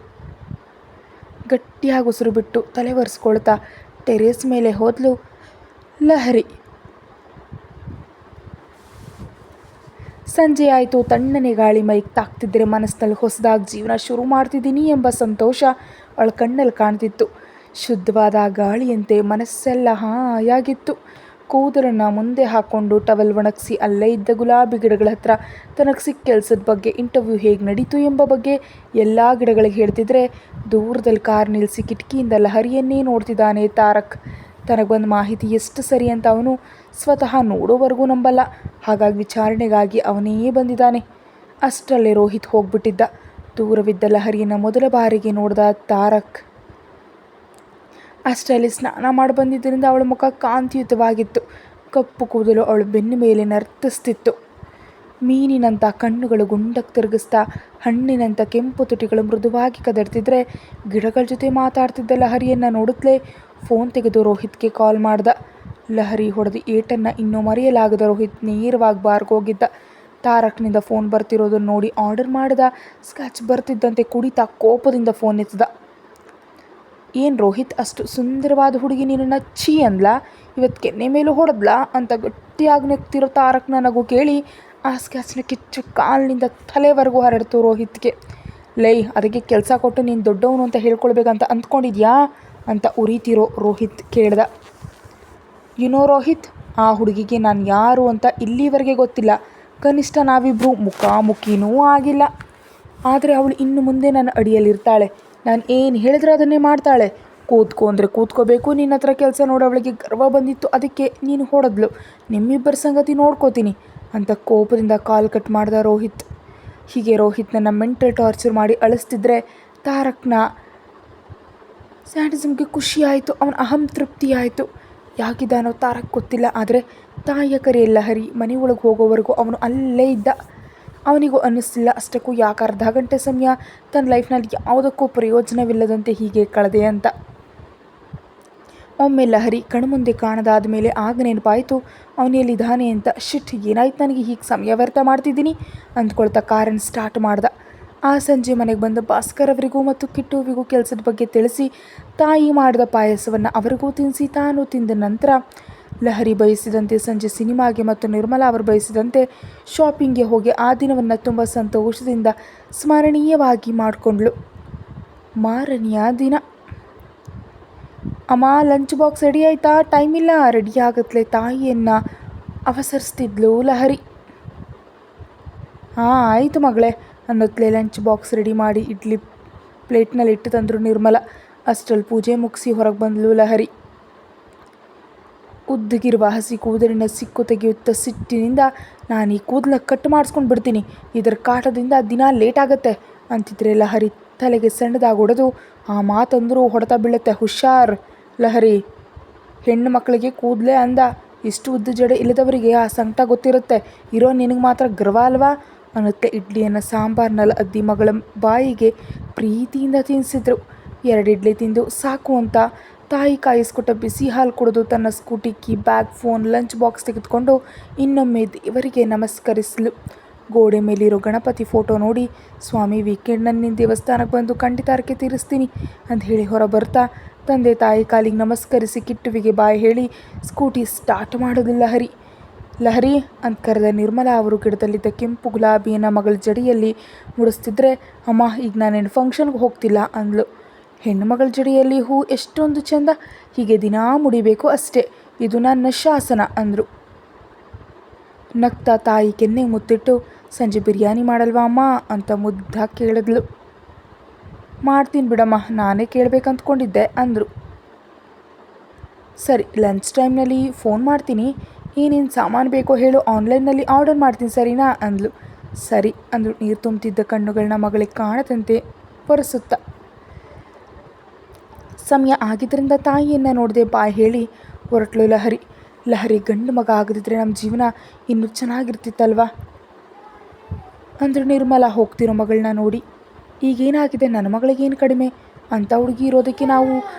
ಗಟ್ಟಿಯಾಗಿ ಉಸಿರು ಬಿಟ್ಟು ತಲೆ ಒರೆಸ್ಕೊಳ್ತಾ ಟೆರೇಸ್ ಮೇಲೆ ಹೋದ್ಲು ಲಹರಿ. ಸಂಜೆ ಆಯಿತು. ತಣ್ಣನೆ ಗಾಳಿ ಮೈಗೆ ತಾಕ್ತಿದ್ದರೆ ಮನಸ್ಸಿನಲ್ಲಿ ಹೊಸದಾಗಿ ಜೀವನ ಶುರು ಮಾಡ್ತಿದ್ದೀನಿ ಎಂಬ ಸಂತೋಷ ಅವಳ ಕಣ್ಣಲ್ಲಿ ಕಾಣ್ತಿತ್ತು. ಶುದ್ಧವಾದ ಗಾಳಿಯಂತೆ ಮನಸ್ಸೆಲ್ಲ ಹಾಯಾಗಿತ್ತು. ಕೂದಲನ್ನು ಮುಂದೆ ಹಾಕ್ಕೊಂಡು ಟವಲ್ ಒಣಗಿಸಿ ಅಲ್ಲೇ ಇದ್ದ ಗುಲಾಬಿ ಗಿಡಗಳ ಹತ್ರ ತನಗೆ ಸಿಕ್ಕ ಕೆಲಸದ ಬಗ್ಗೆ, ಇಂಟರ್ವ್ಯೂ ಹೇಗೆ ನಡೀತು ಎಂಬ ಬಗ್ಗೆ ಎಲ್ಲ ಗಿಡಗಳಿಗೆ ಹೇಳ್ತಿದ್ರೆ, ದೂರದಲ್ಲಿ ಕಾರ್ ನಿಲ್ಲಿಸಿ ಕಿಟಕಿಯಿಂದ ಲಹರಿಯನ್ನೇ ನೋಡ್ತಿದ್ದಾನೆ ತಾರಕ್. ತನಗೆ ಬಂದ ಮಾಹಿತಿ ಎಷ್ಟು ಸರಿ ಅಂತ ಅವನು ಸ್ವತಃ ನೋಡೋವರೆಗೂ ನಂಬಲ್ಲ. ಹಾಗಾಗಿ ವಿಚಾರಣೆಗಾಗಿ ಅವನೇ ಬಂದಿದ್ದಾನೆ. ಅಷ್ಟರಲ್ಲೇ ರೋಹಿತ್ ಹೋಗ್ಬಿಟ್ಟಿದ್ದ. ದೂರವಿದ್ದ ಲಹರಿಯನ್ನು ಮೊದಲ ಬಾರಿಗೆ ನೋಡಿದ ತಾರಕ್. ಅಷ್ಟರಲ್ಲಿ ಸ್ನಾನ ಮಾಡಿ ಬಂದಿದ್ದರಿಂದ ಅವಳ ಮುಖ ಕಾಂತಿಯುತವಾಗಿತ್ತು. ಕಪ್ಪು ಕೂದಲು ಅವಳ ಬೆನ್ನ ಮೇಲೆ ನರ್ತಿಸ್ತಿತ್ತು. ಮೀನಿನಂಥ ಕಣ್ಣುಗಳು ಗುಂಡಕ್ಕೆ ತಿರುಗಿಸ್ತಾ ಹಣ್ಣಿನಂಥ ಕೆಂಪು ತುಟಿಗಳು ಮೃದುವಾಗಿ ಕದಡ್ತಿದ್ರೆ ಗಿಡಗಳ ಜೊತೆ ಮಾತಾಡ್ತಿದ್ದ ಲಹರಿಯನ್ನು ನೋಡುತ್ತಲೇ ಫೋನ್ ತೆಗೆದು ರೋಹಿತ್ಗೆ ಕಾಲ್ ಮಾಡ್ದ. ಲಹರಿ ಹೊಡೆದು ಏಟನ್ನು ಇನ್ನೂ ಮರೆಯಲಾಗದ ರೋಹಿತ್ ನೇರವಾಗಿ ಬಾರ್ಗೋಗಿದ್ದ. ತಾರಕ್ನಿಂದ ಫೋನ್ ಬರ್ತಿರೋದನ್ನು ನೋಡಿ ಆರ್ಡರ್ ಮಾಡಿದ. ಸ್ಕ್ಯಾಚ್ ಬರ್ತಿದ್ದಂತೆ ಕುಡಿತಾ ಕೋಪದಿಂದ ಫೋನ್ ಎತ್ತದ. ಏನು ರೋಹಿತ್, ಅಷ್ಟು ಸುಂದರವಾದ ಹುಡುಗಿ ನಿನ್ನನ್ನು ಛೀ ಅಂದ್ಲಾ, ಇವತ್ತು ಕೆನ್ನೆ ಮೇಲೂ ಹೊಡೆದ್ಲಾ ಅಂತ ಗಟ್ಟಿಯಾಗಿ ನೆಕ್ತಿರೋ ತಾರಕ್ನ ನಗು ಕೇಳಿ ಆ ಸ್ಕ್ಯಾಚ್ನ ಕಿಚ್ಚು ಕಾಲಿನಿಂದ ತಲೆವರೆಗೂ ಹರಡ್ತು ರೋಹಿತ್ಗೆ. ಲೈ, ಅದಕ್ಕೆ ಕೆಲಸ ಕೊಟ್ಟು ನೀನು ದೊಡ್ಡವನು ಅಂತ ಹೇಳ್ಕೊಳ್ಬೇಕಂತ ಅಂದ್ಕೊಂಡಿದ್ಯಾ ಅಂತ ಉರಿತಿರೋ ರೋಹಿತ್ ಕೇಳ್ದ. ರೋಹಿತ್, ಆ ಹುಡುಗಿಗೆ ನಾನು ಯಾರು ಅಂತ ಇಲ್ಲಿವರೆಗೆ ಗೊತ್ತಿಲ್ಲ. ಕನಿಷ್ಠ ನಾವಿಬ್ಬರು ಮುಖಾಮುಖಿನೂ ಆಗಿಲ್ಲ. ಆದರೆ ಅವಳು ಇನ್ನು ಮುಂದೆ ನನ್ನ ಅಡಿಯಲ್ಲಿರ್ತಾಳೆ. ನಾನು ಏನು ಹೇಳಿದ್ರೆ ಅದನ್ನೇ ಮಾಡ್ತಾಳೆ. ಕೂತ್ಕೊ ಅಂದರೆ ಕೂತ್ಕೋಬೇಕು. ನಿನ್ನ ಹತ್ರ ಕೆಲಸ ನೋಡಿ ಅವಳಿಗೆ ಗರ್ವ ಬಂದಿತ್ತು, ಅದಕ್ಕೆ ನೀನು ಹೊಡೆದ್ಲು. ನಿಮ್ಮಿಬ್ಬರ ಸಂಗತಿ ನೋಡ್ಕೋತೀನಿ ಅಂತ ಕೋಪದಿಂದ ಕಾಲ್ ಕಟ್ ಮಾಡ್ದ ರೋಹಿತ್. ಹೀಗೆ ರೋಹಿತ್ನನ್ನು ಮೆಂಟಲ್ ಟಾರ್ಚರ್ ಮಾಡಿ ಅಳಿಸ್ತಿದ್ರೆ ತಾರಕ್ನ ಸ್ಯಾಡಿಸಮ್ಗೆ ಖುಷಿ ಆಯಿತು. ಅವನ ಅಹಂ ತೃಪ್ತಿ ಆಯಿತು. ಯಾಕಿದ್ದಾನೋ ತಾರಕ್ ಗೊತ್ತಿಲ್ಲ. ಆದರೆ ತಾಯಿಯ ಕರೆಯಲ್ಲ ಹರಿ ಮನೆಯೊಳಗೆ ಹೋಗೋವರೆಗೂ ಅವನು ಅಲ್ಲೇ ಇದ್ದ. ಅವನಿಗೂ ಅನ್ನಿಸ್ತಿಲ್ಲ ಅಷ್ಟಕ್ಕೂ ಯಾಕೆ ಅರ್ಧ ಗಂಟೆ ಸಮಯ ತನ್ನ ಲೈಫ್ನಲ್ಲಿ ಯಾವುದಕ್ಕೂ ಪ್ರಯೋಜನವಿಲ್ಲದಂತೆ ಹೀಗೆ ಕಳೆದೆ ಅಂತ. ಒಮ್ಮೆ ಲಹರಿ ಕಣ್ಮುಂದೆ ಕಾಣದಾದ ಮೇಲೆ ಆಗ ನೆನಪಾಯಿತು ಅವನೆಲ್ಲಿದ್ದಾನೆ ಅಂತ. ಶಿಟ್, ಏನಾಯ್ತು ನನಗೆ ಹೀಗೆ ಸಮಯ ವ್ಯರ್ಥ ಮಾಡ್ತಿದ್ದೀನಿ ಅಂದ್ಕೊಳ್ತಾ ಕಾರನ್ನು ಸ್ಟಾರ್ಟ್ ಮಾಡ್ದ. ಆ ಸಂಜೆ ಮನೆಗೆ ಬಂದ ಭಾಸ್ಕರ್ ಅವರಿಗೂ ಮತ್ತು ಕಿಟ್ಟುವಿಗೂ ಕೆಲಸದ ಬಗ್ಗೆ ತಿಳಿಸಿ ತಾಯಿ ಮಾಡಿದ ಪಾಯಸವನ್ನು ಅವರಿಗೂ ತಿನ್ನಿಸಿ ತಾನು ತಿಂದ ನಂತರ ಲಹರಿ ಬಯಸಿದಂತೆ ಸಂಜೆ ಸಿನಿಮಾಗೆ ಮತ್ತು ನಿರ್ಮಲಾ ಅವರು ಬಯಸಿದಂತೆ ಶಾಪಿಂಗ್ಗೆ ಹೋಗಿ ಆ ದಿನವನ್ನು ತುಂಬ ಸಂತೋಷದಿಂದ ಸ್ಮರಣೀಯವಾಗಿ ಮಾಡಿಕೊಂಡ್ಳು. ಮಾರನೆಯ ದಿನ, ಅಮ್ಮ ಲಂಚ್ ಬಾಕ್ಸ್ ರೆಡಿ ಆಯಿತಾ? ಟೈಮ್ ಇಲ್ಲ. ರೆಡಿ ಆಗತ್ಲೆ ತಾಯಿಯನ್ನು ಅವಸರಿಸ್ತಿದ್ಲು ಲಹರಿ. ಹಾಂ ಆಯಿತು ಮಗಳೇ ಅನ್ನೋತ್ಲೆ ಲಂಚ್ ಬಾಕ್ಸ್ ರೆಡಿ ಮಾಡಿ ಇಡ್ಲಿ ಪ್ಲೇಟ್ನಲ್ಲಿ ಇಟ್ಟು ತಂದರು ನಿರ್ಮಲ. ಅಷ್ಟರಲ್ಲಿ ಪೂಜೆ ಮುಗಿಸಿ ಹೊರಗೆ ಬಂದಳು ಲಹರಿ. ಉದ್ದಗಿರುವ ಹಸಿ ಕೂದಲಿನ ಸಿಕ್ಕು ತೆಗೆಯುತ್ತ ಸಿಟ್ಟಿನಿಂದ ನಾನು ಈ ಕೂದಲ ಕಟ್ ಮಾಡಿಸ್ಕೊಂಡು ಬಿಡ್ತೀನಿ, ಇದರ ಕಾಟದಿಂದ ದಿನ ಲೇಟ್ ಆಗುತ್ತೆ ಅಂತಿದ್ರೆ ಲಹರಿ ತಲೆಗೆ ಸಣ್ಣದಾಗೊಡೆದು ಆ ಮಾತಂದರೂ ಹೊಡೆತ ಬೀಳುತ್ತೆ. ಹುಷಾರ್ ಲಹರಿ, ಹೆಣ್ಣು ಮಕ್ಕಳಿಗೆ ಕೂದಲೇ ಅಂದ. ಇಷ್ಟು ಉದ್ದ ಜಡೆ ಇಲ್ಲದವರಿಗೆ ಆ ಸಂಕಟ ಗೊತ್ತಿರುತ್ತೆ. ಇರೋ ನಿನಗೆ ಮಾತ್ರ ಗರ್ವ ಅಲ್ವಾ ಅನ್ನುತ್ತೆ ಇಡ್ಲಿಯನ್ನು ಸಾಂಬಾರ್ನಲ್ಲಿ ಅದ್ದಿ ಮಗಳ ಬಾಯಿಗೆ ಪ್ರೀತಿಯಿಂದ ತಿನ್ನಿಸಿದ್ರು. 2 ಇಡ್ಲಿ ತಿಂದು ಸಾಕು ಅಂತ ತಾಯಿ ಕಾಯಿಸ್ಕೊಟ್ಟ ಬಿಸಿ ಹಾಲು ಕುಡಿದು ತನ್ನ scooty key, bag, phone, lunch box ತೆಗೆದುಕೊಂಡು ಇನ್ನೊಮ್ಮೆ ದೇವರಿಗೆ ನಮಸ್ಕರಿಸಲು. ಗೋಡೆ ಮೇಲಿರೋ ಗಣಪತಿ ಫೋಟೋ ನೋಡಿ, ಸ್ವಾಮಿ ವೀಕೆಂಡ್ನಲ್ಲಿ ನಿನ್ನ ದೇವಸ್ಥಾನಕ್ಕೆ ಬಂದು ಖಂಡಿತ ಹರಕೆ ತೀರಿಸ್ತೀನಿ ಅಂತ ಹೇಳಿ ಹೊರ ಬರ್ತಾ ತಂದೆ ತಾಯಿ ಕಾಲಿಗೆ ನಮಸ್ಕರಿಸಿ ಕಿಟ್ಟುವಿಗೆ ಬಾಯ್ ಹೇಳಿ ಸ್ಕೂಟಿ ಸ್ಟಾರ್ಟ್ ಮಾಡೋದಿಲ್ಲ ಲಹರಿ. ಲಹರಿ ಅಂತ ಕರೆದ ನಿರ್ಮಲಾ ಅವರು ಗಿಡದಲ್ಲಿದ್ದ ಕೆಂಪು ಗುಲಾಬಿಯನ್ನು ಮಗಳ ಜಡಿಯಲ್ಲಿ ಮುಡಿಸ್ತಿದ್ರೆ, ಅಮ್ಮ ಈಗ ನಾನೇನು ಫಂಕ್ಷನ್ಗೆ ಹೋಗ್ತಿಲ್ಲ ಅಂದ್ಲು. ಹೆಣ್ಣುಮಗಳ ಜಡಿಯಲ್ಲಿ ಹೂ ಎಷ್ಟೊಂದು ಚೆಂದ, ಹೀಗೆ ದಿನಾ ಮುಡಿಬೇಕು ಅಷ್ಟೇ, ಇದು ನನ್ನ ಶಾಸನ ಅಂದರು. ನಗ್ತಾ ತಾಯಿ ಕೆನ್ನೆಗೆ ಮುತ್ತಿಟ್ಟು, ಸಂಜೆ ಬಿರಿಯಾನಿ ಮಾಡಲ್ವಾ ಅಮ್ಮ ಅಂತ ಮುದ್ದಾಗಿ ಕೇಳಿದ್ಲು. ಮಾಡ್ತೀನಿ ಬಿಡಮ್ಮ, ನಾನೇ ಕೇಳಬೇಕಂತ್ಕೊಂಡಿದ್ದೆ ಅಂದರು. ಸರಿ, ಲಂಚ್ ಟೈಮ್ನಲ್ಲಿ ಫೋನ್ ಮಾಡ್ತೀನಿ, ಏನೇನು ಸಾಮಾನು ಬೇಕೋ ಹೇಳು, ಆನ್ಲೈನ್ನಲ್ಲಿ ಆರ್ಡರ್ ಮಾಡ್ತೀನಿ ಸರಿನಾ ಅಂದ್ಲು. ಸರಿ ಅಂದರು ನೀರು ತುಂಬುತ್ತಿದ್ದ ಕಣ್ಣುಗಳನ್ನ ಮಗಳಿಗೆ ಕಾಣದಂತೆ ಒರೆಸುತ್ತ. ಸಮಯ ಆಗಿದ್ದರಿಂದ ತಾಯಿಯನ್ನು ನೋಡದೆ ಬಾಯ್ ಹೇಳಿ ಹೊರಟ್ಲು ಲಹರಿ. ಲಹರಿ ಗಂಡು ಮಗ ಆಗದಿದ್ರೆ ನಮ್ಮ ಜೀವನ ಇನ್ನೂ ಚೆನ್ನಾಗಿರ್ತಿತ್ತಲ್ವ ಅಂದರು ನಿರ್ಮಲಾ ಹೋಗ್ತಿರೋ ಮಗಳನ್ನ ನೋಡಿ. ಈಗೇನಾಗಿದೆ, ನನ್ನ ಮಗಳಿಗೇನು ಕಡಿಮೆ ಅಂತ ಹುಡುಗಿ ಇರೋದಕ್ಕೆ ನಾವು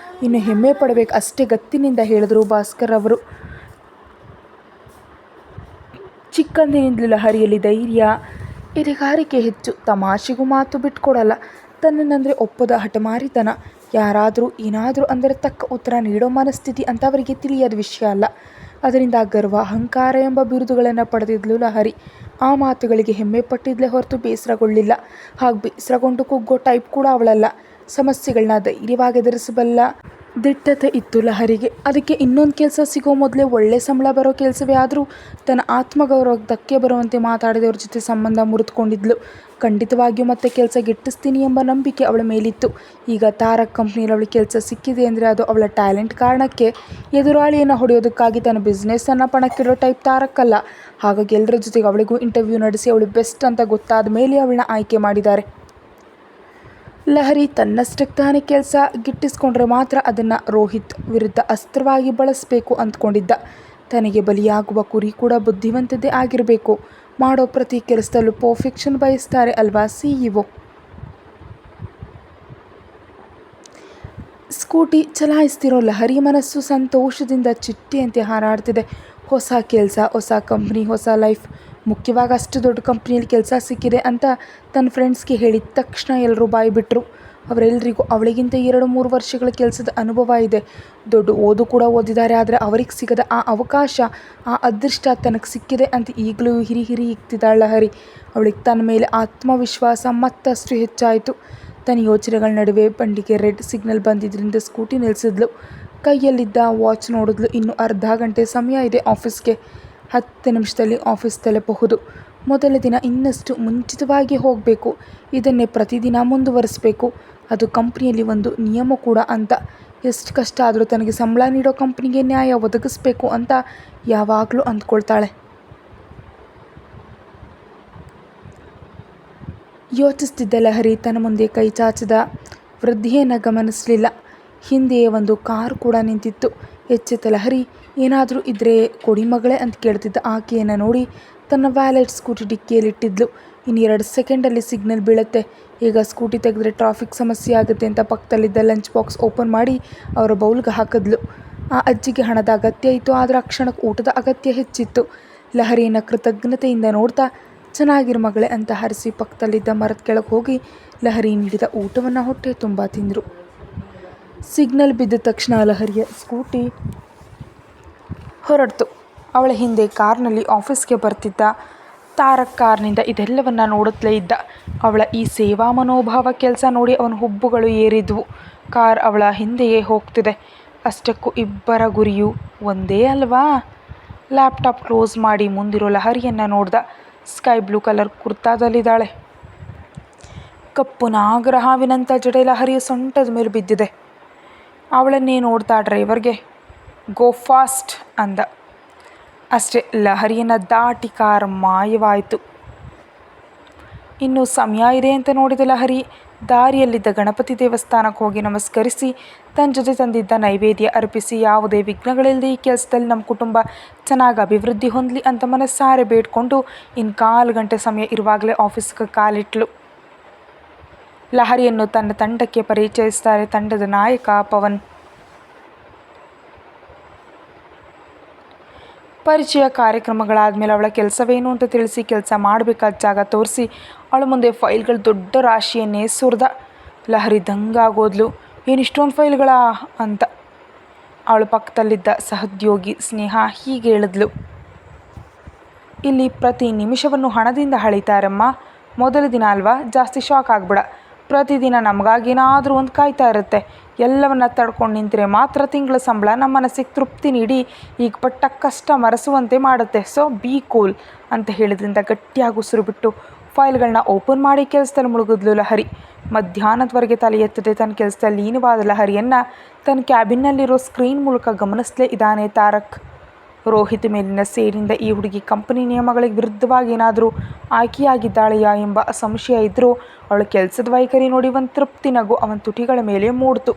ಇನ್ನು ಹೆಮ್ಮೆ ಪಡಬೇಕು ಅಷ್ಟೇ ಗತ್ತಿನಿಂದ ಹೇಳಿದ್ರು ಭಾಸ್ಕರ್ ಅವರು. ಚಿಕ್ಕಂದಿನಿಂದಲೂ ಲಹರಿಯಲ್ಲಿ ಧೈರ್ಯ, ಎದೆಗಾರಿಕೆ ಹೆಚ್ಚು. ತಮಾಷೆಗೂ ಮಾತು ಬಿಟ್ಕೊಡಲ್ಲ. ತನ್ನನ್ನಂದರೆ ಒಪ್ಪದ ಹಠಮಾರಿತನ. ಯಾರಾದರೂ ಏನಾದರೂ ಅಂದರೆ ತಕ್ಕ ಉತ್ತರ ನೀಡೋ ಮನಸ್ಥಿತಿ ಅಂತ ಅವರಿಗೆ ತಿಳಿಯದ ವಿಷಯ ಅಲ್ಲ. ಅದರಿಂದ ಗರ್ವ, ಅಹಂಕಾರ ಎಂಬ ಬಿರುದುಗಳನ್ನು ಪಡೆದಿದ್ಲು ಲಹರಿ. ಆ ಮಾತುಗಳಿಗೆ ಹೆಮ್ಮೆ ಪಟ್ಟಿದ್ಲೇ ಹೊರತು ಬೇಸರಗೊಳ್ಳಿಲ್ಲ. ಹಾಗೆ ಬೇಸರಗೊಂಡು ಕುಗ್ಗೋ ಟೈಪ್ ಕೂಡ ಅವಳಲ್ಲ. ಸಮಸ್ಯೆಗಳನ್ನ ಧೈರ್ಯವಾಗಿ ಎದುರಿಸಬಲ್ಲ ದಿಟ್ಟತೆ ಇತ್ತು ಲಹರಿಗೆ. ಅದಕ್ಕೆ ಇನ್ನೊಂದು ಕೆಲಸ ಸಿಗೋ ಮೊದಲೇ ಒಳ್ಳೆ ಸಂಬಳ ಬರೋ ಕೆಲಸವೇ ಆದರೂ ತನ್ನ ಆತ್ಮಗೌರವಕ್ಕೆ ಧಕ್ಕೆ ಬರುವಂತೆ ಮಾತಾಡಿದವ್ರ ಜೊತೆ ಸಂಬಂಧ ಮುರಿದುಕೊಂಡಿದ್ಲು. ಖಂಡಿತವಾಗಿಯೂ ಮತ್ತೆ ಕೆಲಸ ಗಿಟ್ಟಿಸ್ತೀನಿ ಎಂಬ ನಂಬಿಕೆ ಅವಳ ಮೇಲಿತ್ತು. ಈಗ ತಾರಕ್ ಕಂಪ್ನಿಯಲ್ಲಿ ಅವಳಿಗೆ ಕೆಲಸ ಸಿಕ್ಕಿದೆ ಅಂದರೆ ಅದು ಅವಳ ಟ್ಯಾಲೆಂಟ್ ಕಾರಣಕ್ಕೆ. ಎದುರಾಳಿಯನ್ನು ಹೊಡೆಯೋದಕ್ಕಾಗಿ ತನ್ನ ಬಿಸ್ನೆಸ್ಸನ್ನು ಪಣಕ್ಕಿಡೋ ಟೈಪ್ ತಾರಕ್ ಅಲ್ಲ. ಹಾಗಾಗಿ ಎಲ್ಲರ ಜೊತೆಗೆ ಅವಳಿಗೂ ಇಂಟರ್ವ್ಯೂ ನಡೆಸಿ ಅವಳು ಬೆಸ್ಟ್ ಅಂತ ಗೊತ್ತಾದ ಮೇಲೆ ಅವಳನ್ನ ಆಯ್ಕೆ ಮಾಡಿದ್ದಾರೆ. ಲಹರಿ ತನ್ನಷ್ಟಕ್ಕೆ ತಾನೇ ಕೆಲಸ ಗಿಟ್ಟಿಸ್ಕೊಂಡ್ರೆ ಮಾತ್ರ ಅದನ್ನು ರೋಹಿತ್ ವಿರುದ್ಧ ಅಸ್ತ್ರವಾಗಿ ಬಳಸಬೇಕು ಅಂದ್ಕೊಂಡಿದ್ದ. ತನಗೆ ಬಲಿಯಾಗುವ ಕುರಿ ಕೂಡ ಬುದ್ಧಿವಂತದ್ದೇ ಆಗಿರಬೇಕು. ಮಾಡೋ ಪ್ರತಿ ಕೆಲಸದಲ್ಲೂ ಪರ್ಫೆಕ್ಷನ್ ಬಯಸ್ತಾರೆ ಅಲ್ವಾ CEO. ಸ್ಕೂಟಿ ಚಲಾಯಿಸ್ತಿರೋ ಲಹರಿ ಮನಸ್ಸು ಸಂತೋಷದಿಂದ ಚಿಟ್ಟೆಯಂತೆ ಹಾರಾಡ್ತಿದೆ. ಹೊಸ ಕೆಲಸ, ಹೊಸ ಕಂಪ್ನಿ, ಹೊಸ ಲೈಫ್. ಮುಖ್ಯವಾಗಿ ಅಷ್ಟು ದೊಡ್ಡ ಕಂಪ್ನಿಯಲ್ಲಿ ಕೆಲಸ ಸಿಕ್ಕಿದೆ ಅಂತ ತನ್ನ ಫ್ರೆಂಡ್ಸ್ಗೆ ಹೇಳಿದ ತಕ್ಷಣ ಎಲ್ಲರೂ ಬಾಯಿ ಬಿಟ್ಟರು. ಅವರೆಲ್ಲರಿಗೂ ಅವಳಿಗಿಂತ 2-3 ವರ್ಷಗಳ ಕೆಲಸದ ಅನುಭವ ಇದೆ. ದೊಡ್ಡ ಓದು ಕೂಡ ಓದಿದ್ದಾರೆ. ಆದರೆ ಅವರಿಗೆ ಸಿಗದ ಆ ಅವಕಾಶ, ಆ ಅದೃಷ್ಟ ತನಗೆ ಸಿಕ್ಕಿದೆ ಅಂತ ಈಗಲೂ ಹಿರಿ ಇಕ್ತಿದ್ದಾಳೆ ಲಹರಿ. ಅವಳಿಗೆ ತನ್ನ ಮೇಲೆ ಆತ್ಮವಿಶ್ವಾಸ ಮತ್ತಷ್ಟು ಹೆಚ್ಚಾಯಿತು. ತನ್ನ ಯೋಚನೆಗಳ ನಡುವೆ ಬಂಡಿಗೆ ರೆಡ್ ಸಿಗ್ನಲ್ ಬಂದಿದ್ದರಿಂದ ಸ್ಕೂಟಿ ನಿಲ್ಲಿಸಿದ್ಲು. ಕೈಯಲ್ಲಿದ್ದ ವಾಚ್ ನೋಡಿದ್ಲು. ಇನ್ನು ಅರ್ಧ ಗಂಟೆ ಸಮಯ ಇದೆ ಆಫೀಸ್ಗೆ. 10 ನಿಮಿಷದಲ್ಲಿ ಆಫೀಸ್ ತಲುಪಬಹುದು. ಮೊದಲ ದಿನ ಇನ್ನಷ್ಟು ಮುಂಚಿತವಾಗಿ ಹೋಗಬೇಕು. ಇದನ್ನೇ ಪ್ರತಿದಿನ ಮುಂದುವರಿಸಬೇಕು. ಅದು ಕಂಪ್ನಿಯಲ್ಲಿ ಒಂದು ನಿಯಮ ಕೂಡ ಅಂತ. ಎಷ್ಟು ಕಷ್ಟ ಆದರೂ ತನಗೆ ಸಂಬಳ ನೀಡೋ ಕಂಪ್ನಿಗೆ ನ್ಯಾಯ ಒದಗಿಸ್ಬೇಕು ಅಂತ ಯಾವಾಗಲೂ ಅಂದ್ಕೊಳ್ತಾಳೆ. ಯೋಚಿಸ್ತಿದ್ದ ಲಹರಿ ತನ್ನ ಮುಂದೆ ಕೈ ಚಾಚಿದ ವೃದ್ಧೆಯನ್ನು ಗಮನಿಸಲಿಲ್ಲ. ಹಿಂದೆಯೇ ಒಂದು ಕಾರು ಕೂಡ ನಿಂತಿತ್ತು. ಎಚ್ಚೆತ್ತ ಲಹರಿ, ಏನಾದರೂ ಇದ್ರೆ ಕೊಡಿ ಮಗಳೇ ಅಂತ ಕೇಳ್ತಿದ್ದ ಆಕೆಯನ್ನು ನೋಡಿ ತನ್ನ ವ್ಯಾಲೆಟ್ ಸ್ಕೂಟಿ ಡಿಕ್ಕಿಯಲ್ಲಿಟ್ಟಿದ್ಲು. ಇನ್ನು 2 ಸೆಕೆಂಡಲ್ಲಿ ಸಿಗ್ನಲ್ ಬೀಳುತ್ತೆ. ಈಗ ಸ್ಕೂಟಿ ತೆಗೆದ್ರೆ ಟ್ರಾಫಿಕ್ ಸಮಸ್ಯೆ ಆಗುತ್ತೆ ಅಂತ ಪಕ್ಕದಲ್ಲಿದ್ದ ಲಂಚ್ ಬಾಕ್ಸ್ ಓಪನ್ ಮಾಡಿ ಅವರ ಬೌಲ್ಗೆ ಹಾಕಿದ್ಲು. ಆ ಅಜ್ಜಿಗೆ ಹಣದ ಅಗತ್ಯ ಇತ್ತು, ಆದರೆ ಆ ಕ್ಷಣಕ್ಕೆ ಊಟದ ಅಗತ್ಯ ಹೆಚ್ಚಿತ್ತು. ಲಹರಿಯನ್ನು ಕೃತಜ್ಞತೆಯಿಂದ ನೋಡ್ತಾ, ಚೆನ್ನಾಗಿರು ಮಗಳೇ ಅಂತ ಹರಿಸಿ ಪಕ್ಕದಲ್ಲಿದ್ದ ಮರದ ಕೆಳಗೆ ಹೋಗಿ ಲಹರಿ ನೀಡಿದ ಊಟವನ್ನು ಹೊಟ್ಟೆ ತುಂಬ ತಿಂದರು. ಸಿಗ್ನಲ್ ಬಿದ್ದ ತಕ್ಷಣ ಲಹರಿಯ ಸ್ಕೂಟಿ ಹೊರಡ್ತು. ಅವಳ ಹಿಂದೆ ಕಾರ್ನಲ್ಲಿ ಆಫೀಸ್ಗೆ ಬರ್ತಿದ್ದ ತಾರಕ್ ಕಾರ್ನಿಂದ ಇದೆಲ್ಲವನ್ನ ನೋಡುತ್ತಲೇ ಇದ್ದ. ಅವಳ ಈ ಸೇವಾ ಮನೋಭಾವ ಕೆಲಸ ನೋಡಿ ಅವನ ಹುಬ್ಬುಗಳು ಏರಿದ್ವು. ಕಾರ್ ಅವಳ ಹಿಂದೆಯೇ ಹೋಗ್ತಿದೆ. ಅಷ್ಟಕ್ಕೂ ಇಬ್ಬರ ಗುರಿಯೂ ಒಂದೇ ಅಲ್ವಾ? ಲ್ಯಾಪ್ಟಾಪ್ ಕ್ಲೋಸ್ ಮಾಡಿ ಮುಂದಿರೋ ಲಹರಿಯನ್ನು ನೋಡ್ದ. ಸ್ಕೈ ಬ್ಲೂ ಕಲರ್ ಕುರ್ತಾದಲ್ಲಿದ್ದಾಳೆ. ಕಪ್ಪು ನಾಗರ ಹಾವಿನಂಥ ಜಡೆ ಲಹರಿಯ ಸೊಂಟದ ಮೇಲೆ ಬಿದ್ದಿದೆ. ಅವಳನ್ನೇ ನೋಡ್ತಾ ಡ್ರೈವರ್ಗೆ ಗೋ ಫಾಸ್ಟ್ ಅಂದ. ಅಷ್ಟೇ, ಲಹರಿಯನ್ನು ದಾಟಿ ಕಾರ್ ಮಾಯವಾಯಿತು. ಇನ್ನೂ ಸಮಯ ಇದೆ ಅಂತ ನೋಡಿದ ಲಹರಿ ದಾರಿಯಲ್ಲಿದ್ದ ಗಣಪತಿ ದೇವಸ್ಥಾನಕ್ಕೆ ಹೋಗಿ ನಮಸ್ಕರಿಸಿ ತನ್ನ ಜೊತೆ ತಂದಿದ್ದ ನೈವೇದ್ಯ ಅರ್ಪಿಸಿ ಯಾವುದೇ ವಿಘ್ನಗಳಿಲ್ಲದೆ ಈ ಕೆಲಸದಲ್ಲಿ ನಮ್ಮ ಕುಟುಂಬ ಚೆನ್ನಾಗಿ ಅಭಿವೃದ್ಧಿ ಹೊಂದಲಿ ಅಂತ ಮನಸ್ಸಾರೆ ಬೇಡ್ಕೊಂಡು ಇನ್ನು 1/4 ಗಂಟೆ ಸಮಯ ಇರುವಾಗಲೇ ಆಫೀಸ್ಗೆ ಕಾಲಿಟ್ಲು. ಲಹರಿಯನ್ನು ತನ್ನ ತಂಡಕ್ಕೆ ಪರಿಚಯಿಸ್ತಾರೆ ತಂಡದ ನಾಯಕ ಪವನ್. ಪರಿಚಯ ಕಾರ್ಯಕ್ರಮಗಳಾದಮೇಲೆ ಅವಳ ಕೆಲಸವೇನು ಅಂತ ತಿಳಿಸಿ ಕೆಲಸ ಮಾಡಬೇಕಾದ ಜಾಗ ತೋರಿಸಿ ಅವಳ ಮುಂದೆ ಫೈಲ್ಗಳ ದೊಡ್ಡ ರಾಶಿಯನ್ನೇ ಸುರಿದ. ಲಹರಿ ದಂಗಾಗೋದ್ಲು. ಏನಿಷ್ಟೊಂದು ಫೈಲ್ಗಳಾ ಅಂತ. ಅವಳ ಪಕ್ಕದಲ್ಲಿದ್ದ ಸಹೋದ್ಯೋಗಿ ಸ್ನೇಹ ಹೀಗೆ ಹೇಳಿದ್ಲು, ಇಲ್ಲಿ ಪ್ರತಿ ನಿಮಿಷವನ್ನು ಹಣದಿಂದ ಹಳಿತಾರಮ್ಮ. ಮೊದಲ ದಿನ ಅಲ್ವಾ, ಜಾಸ್ತಿ ಶಾಕ್ ಆಗ್ಬಿಡ. ಪ್ರತಿದಿನ ನಮಗಾಗೇನಾದರೂ ಒಂದು ಕಾಯ್ತಾ ಇರುತ್ತೆ. ಎಲ್ಲವನ್ನ ತಡ್ಕೊಂಡು ನಿಂತರೆ ಮಾತ್ರ ತಿಂಗಳ ಸಂಬಳ ನಮ್ಮ ಮನಸ್ಸಿಗೆ ತೃಪ್ತಿ ನೀಡಿ ಈಗ ಪಟ್ಟ ಕಷ್ಟ ಮರೆಸುವಂತೆ ಮಾಡುತ್ತೆ. ಸೊ ಬಿ ಕೂಲ್ ಅಂತ ಹೇಳಿದ್ರಿಂದ ಗಟ್ಟಿಯಾಗಿ ಉಸಿರು ಬಿಟ್ಟು ಫೈಲ್ಗಳನ್ನ ಓಪನ್ ಮಾಡಿ ಕೆಲಸದಲ್ಲಿ ಮುಳುಗಿದ್ಲು ಲಹರಿ. ಮಧ್ಯಾಹ್ನದವರೆಗೆ ತಲೆ ಎತ್ತದೆ ತನ್ನ ಕೆಲಸದಲ್ಲಿ ಲೀನವಾದ ಲಹರಿಯನ್ನು ತನ್ನ ಕ್ಯಾಬಿನ್ನಲ್ಲಿರೋ ಸ್ಕ್ರೀನ್ ಮೂಲಕ ಗಮನಿಸಲೇ ಇದ್ದಾನೆ ತಾರಕ್. ರೋಹಿತ್ ಮೇಲಿನ ಸೇರಿನಿಂದ ಈ ಹುಡುಗಿ ಕಂಪನಿ ನಿಯಮಗಳಿಗೆ ವಿರುದ್ಧವಾಗಿ ಏನಾದರೂ ಆಯ್ಕೆಯಾಗಿದ್ದಾಳೆಯಾ ಎಂಬ ಸಂಶಯ ಇದ್ದರೂ ಅವಳ ಕೆಲಸದ ವೈಖರಿ ನೋಡಿ ಒಂದು ತೃಪ್ತಿ ನಗು ಅವನ ತುಟಿಗಳ ಮೇಲೆ ಮೂಡ್ತು.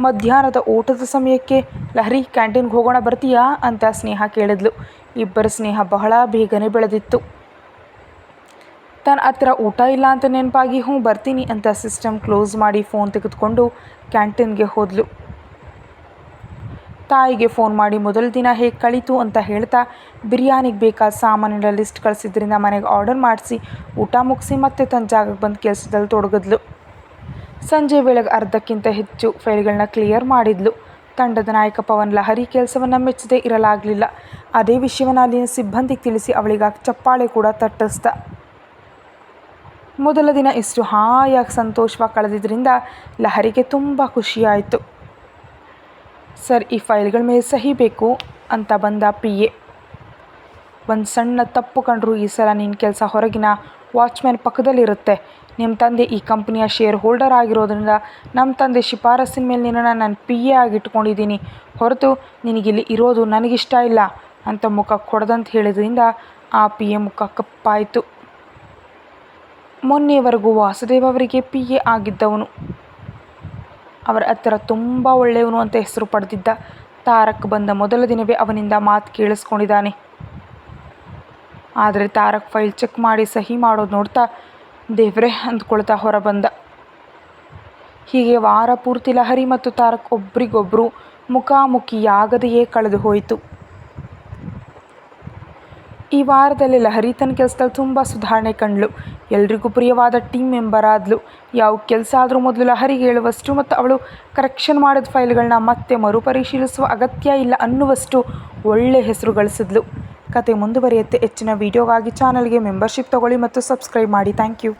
ಮಧ್ಯಾಹ್ನದ ಊಟದ ಸಮಯಕ್ಕೆ ಲಹರಿ ಕ್ಯಾಂಟೀನ್ಗೆ ಹೋಗೋಣ ಬರ್ತೀಯಾ ಅಂತ ಸ್ನೇಹ ಕೇಳಿದ್ಲು. ಇಬ್ಬರ ಸ್ನೇಹ ಬಹಳ ಬೇಗನೆ ಬೆಳೆದಿತ್ತು. ತನ್ನ ಹತ್ರ ಊಟ ಇಲ್ಲ ಅಂತ ನೆನಪಾಗಿ ಹ್ಞೂ ಬರ್ತೀನಿ ಅಂತ ಸಿಸ್ಟಮ್ ಕ್ಲೋಸ್ ಮಾಡಿ ಫೋನ್ ತೆಗೆದುಕೊಂಡು ಕ್ಯಾಂಟೀನ್ಗೆ ಹೋದ್ಲು. ತಾಯಿಗೆ ಫೋನ್ ಮಾಡಿ ಮೊದಲ ದಿನ ಹೇಗೆ ಕಳೀತು ಅಂತ ಹೇಳ್ತಾ ಬಿರಿಯಾನಿಗೆ ಬೇಕಾದ ಸಾಮಾನಿನ ಲಿಸ್ಟ್ ಕಳಿಸಿದ್ರಿಂದ ಮನೆಗೆ ಆರ್ಡರ್ ಮಾಡಿಸಿ ಊಟ ಮುಗಿಸಿ ಮತ್ತೆ ತನ್ನ ಜಾಗಕ್ಕೆ ಬಂದು ಕೆಲಸದಲ್ಲಿ ತೊಡಗಿದ್ಲು. ಸಂಜೆ ವೇಳೆಗೆ ಅರ್ಧಕ್ಕಿಂತ ಹೆಚ್ಚು ಫೈಲ್ಗಳನ್ನ ಕ್ಲಿಯರ್ ಮಾಡಿದ್ಲು. ತಂಡದ ನಾಯಕ ಪವನ್ ಲಹರಿ ಕೆಲಸವನ್ನು ಮೆಚ್ಚದೇ ಇರಲಾಗಲಿಲ್ಲ. ಅದೇ ವಿಷಯವನ್ನು ಅಲ್ಲಿನ ಸಿಬ್ಬಂದಿಗೆ ತಿಳಿಸಿ ಅವಳಿಗಾಗಿ ಚಪ್ಪಾಳೆ ಕೂಡ ತಟ್ಟಿಸ್ದ. ಮೊದಲ ದಿನ ಇಷ್ಟು ಹಾಯಾಗಿ ಸಂತೋಷವಾಗಿ ಕಳೆದಿದ್ದರಿಂದ ಲಹರಿಗೆ ತುಂಬ ಖುಷಿಯಾಯಿತು. ಸರ್, ಈ ಫೈಲ್ಗಳ ಮೇಲೆ ಸಹಿ ಬೇಕು ಅಂತ ಬಂದ PA. ಒಂದು ಸಣ್ಣ ತಪ್ಪು ಕಂಡ್ರು ಈ ಸಲ ನಿನ್ನ ಕೆಲಸ ಹೊರಗಿನ ವಾಚ್ಮ್ಯಾನ್ ಪಕ್ಕದಲ್ಲಿರುತ್ತೆ. ನಿಮ್ಮ ತಂದೆ ಈ ಕಂಪ್ನಿಯ ಶೇರ್ ಹೋಲ್ಡರ್ ಆಗಿರೋದ್ರಿಂದ ನಮ್ಮ ತಂದೆ ಶಿಫಾರಸ್ಸಿನ ಮೇಲೆ ನಿನ್ನನ್ನು ನಾನು PA ಆಗಿಟ್ಕೊಂಡಿದ್ದೀನಿ ಹೊರತು ನಿನಗಿಲ್ಲಿ ಇರೋದು ನನಗಿಷ್ಟ ಇಲ್ಲ ಅಂತ ಮುಖಕ್ಕೆ ಹೊಡೆದಂತ ಹೇಳಿದ್ರಿಂದ ಆ PA ಮುಖ ಕಪ್ಪಾಯಿತು. ಮೊನ್ನೆಯವರೆಗೂ ವಾಸುದೇವ್ ಅವರಿಗೆ PA ಆಗಿದ್ದವನು. ಅವರ ಹತ್ತಿರ ತುಂಬ ಒಳ್ಳೆಯವನು ಅಂತ ಹೆಸರು ಪಡೆದಿದ್ದ. ತಾರಕ್ ಬಂದ ಮೊದಲ ದಿನವೇ ಅವನಿಂದ ಮಾತು ಕೇಳಿಸ್ಕೊಂಡಿದ್ದಾನೆ. ಆದರೆ ತಾರಕ್ ಫೈಲ್ ಚೆಕ್ ಮಾಡಿ ಸಹಿ ಮಾಡೋದು ನೋಡ್ತಾ ದೇವ್ರೆ ಅಂದ್ಕೊಳ್ತಾ ಹೊರಬಂದ. ಹೀಗೆ ವಾರ ಪೂರ್ತಿ ಲಹರಿ ಮತ್ತು ತಾರಕ್ ಒಬ್ರಿಗೊಬ್ರು ಮುಖಾಮುಖಿಯಾಗದೆಯೇ ಕಳೆದು ಹೋಯಿತು. ಈ ವಾರದಲ್ಲಿ ಲಹರಿ ತನ್ನ ಕೆಲಸದಲ್ಲಿ ತುಂಬ ಸುಧಾರಣೆ ಕಂಡ್ಳು. ಎಲ್ರಿಗೂ ಪ್ರಿಯವಾದ ಟೀಮ್ ಮೆಂಬರ್ ಆದ್ಲು. ಯಾವ ಕೆಲಸ ಆದರೂ ಮೊದಲು ಲಹರಿಗೆ ಹೇಳುವಷ್ಟು ಮತ್ತು ಅವಳು ಕರೆಕ್ಷನ್ ಮಾಡಿದ ಫೈಲ್ಗಳನ್ನ ಮತ್ತೆ ಮರುಪರಿಶೀಲಿಸುವ ಅಗತ್ಯ ಇಲ್ಲ ಅನ್ನುವಷ್ಟು ಒಳ್ಳೆ ಹೆಸರು ಗಳಿಸಿದ್ಲು. ಕತೆ ಮುಂದುವರಿಯುತ್ತೆ. ಹೆಚ್ಚಿನ ವಿಡಿಯೋಗಾಗಿ ಚಾನಲ್ಗೆ ಮೆಂಬರ್ಶಿಪ್ ತಗೊಳ್ಳಿ ಮತ್ತು ಸಬ್ಸ್ಕ್ರೈಬ್ ಮಾಡಿ. Thank you.